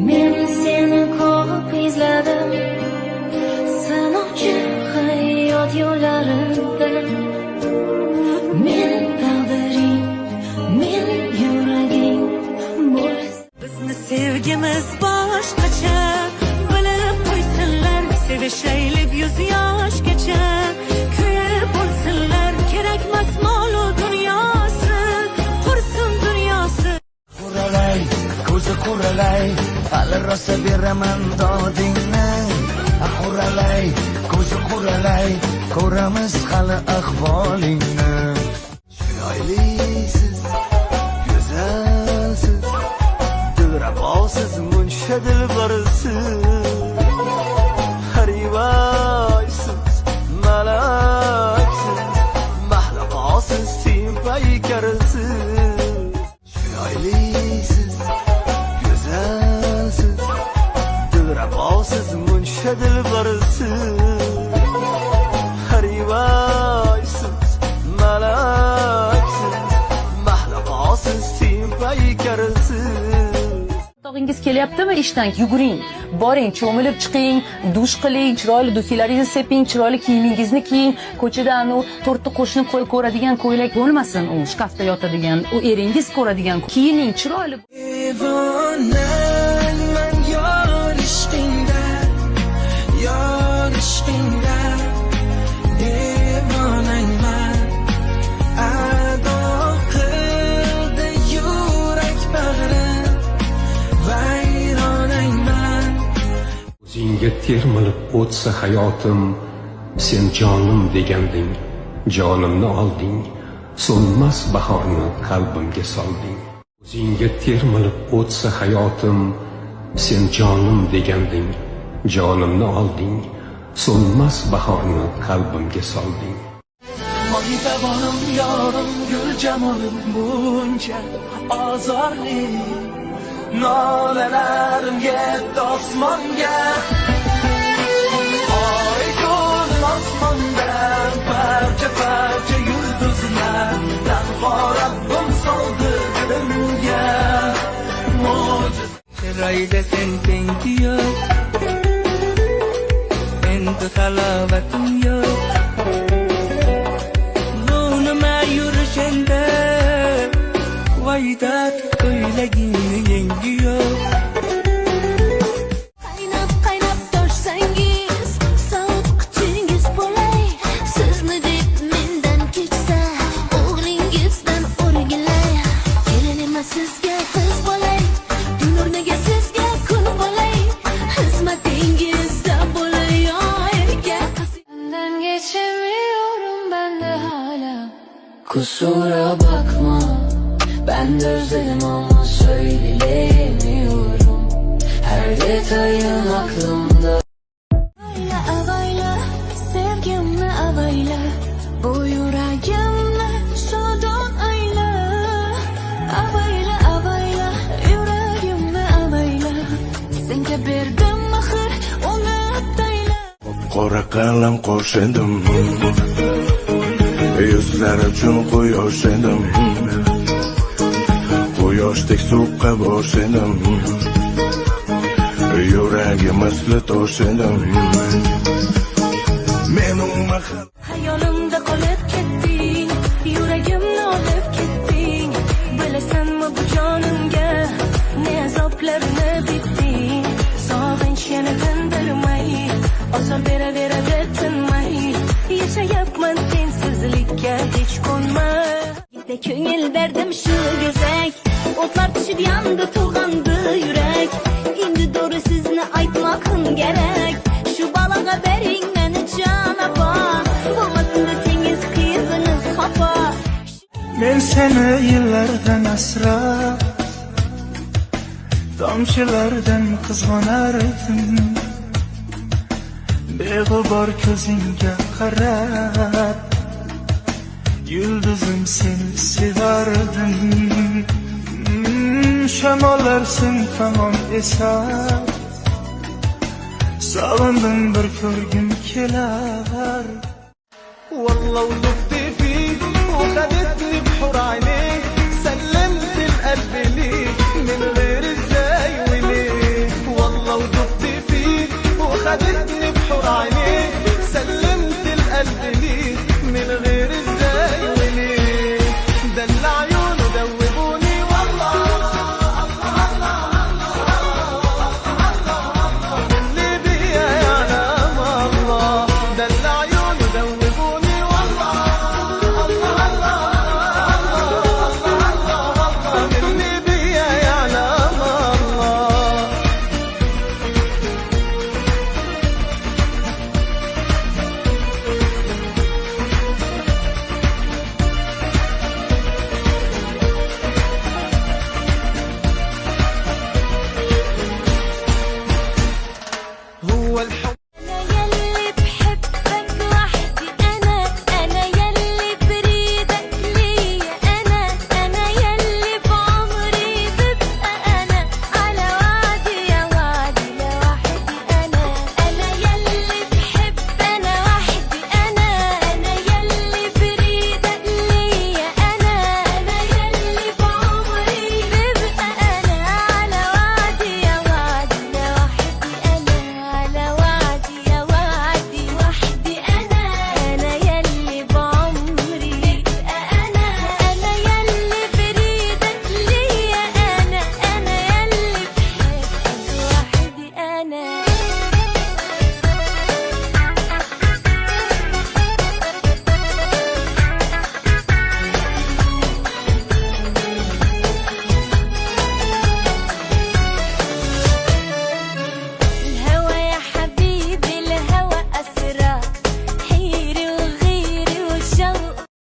Men seni ko'p izladim, sanoqchi hayot yo'llarida. Men taqdiring, men yuraging bo'lsin. Bizni sevgimiz boshqacha, bilib qo'ysinlar, sevishaylik 100 yoshgacha. Kuyib bo'lsinlar, kerakmas mol-u dunyosi, qursin dunyosi. Quralay, ko'zi quralay, hali rosa beraman dodingni. Quralay, ko'zi quralay, ko'ramiz hali ahvolingni. Chiroylisiz, go'zalsiz, dilrabosiz, muncha dilbarsiz. Harivoysiz, malaksiz, mahlaqosiz, simpaykarsiz. Chiroylisiz, go'zalsiz, dilrabosiz, muncha dilbarsiz. Harivoysiz, malaksiz, mahlaqosiz, simpaykarsiz. Tog'ingiz kelyaptimi ishdan? Yuguring, boring, cho'milib chiqing, dush qiling, chiroyli dufilaringizni seping, chiroyli kiyimingizni kiying. Ko'chada to'rtta qo'shni ko'radigan ko'ylak bo'lmasin, u shkafda yotadigan, u eringiz ko'radigan. Kiyining chiroyli. Devonaman yor ishqingda, yor ishqingda. Devonangman, ado qildi yurak bag'rim, vayronangman. O'zingga termilib o'tsa hayotim, sen jonim deganding, jonimni olding, so'nmas bahorni qalbimga solding. O'zingga termilib o'tsa hayotim, sen jonim deganding, jonimni olding, so'nmas bahorni qalbimga solding. Moytabonim yorim, gul jamolim buncha azorli. Nolalarim yetdi osmonga, oy kun osmonda parcha parcha yulduzlar, tanho Rabbim soldi dilimga mo'jiz. Chiroyda sen tengi yo'q, endi halovatim yo'q. Bu nima yurishanda, voydat ko'ylagingni yengi yo'q. Qaynab qaynab toshsangiz, sovutquchingiz bo'lay. Sizni deb mendan kechsa, o'g'lingizdan o'rgilay. Kelinima sizga qiz bo'lay, kun o'rniga sizga kun bo'lay. Xizmatingizda bo'lay, erga qiz. Mendan geçemiyorum ben de hala. Kusura bakma, ben de özledim ama söyleyemiyorum. Her detayın aklımda. Avayla avayla, sevgimle avayla. Bu yüreğimle şadan ayla. Avayla avayla, yüreğimle avayla. Senga berdim mahir, unutayla. Qora qalam qo'shindim, yuzlar uchun quyosh edim. Quyoshdek so'qqa boshladim, yuragim misli tosh edim. Men mahal Hayolimda qolib ketding, yuragimni olib ketding. Bilasanmi bu jonimga ne azoblarni bitding. Sog'inch yana tindirmay, ozor beraveradi tinmay. Yashayapman sensizlikka hech ko'nmay. Bitta ko'ngil berdim shu go'zak, o'tlar tushib yondi to'g'andi yurak. Endi doğru sizni aytmoqim kerak. Shu balaga bering meni jon opa, bo'lmasin desangiz qiziniz xafa. Men seni yillardan asrab, tomchilardan qizg'onardim. Beg'ubor ko'zingga qarab, yulduzim seni sevardim. Shamollarsin tamom esar, sog'indim bir ko'rgim kelar. والله ولدت فيك وخدتني بحور عينيك.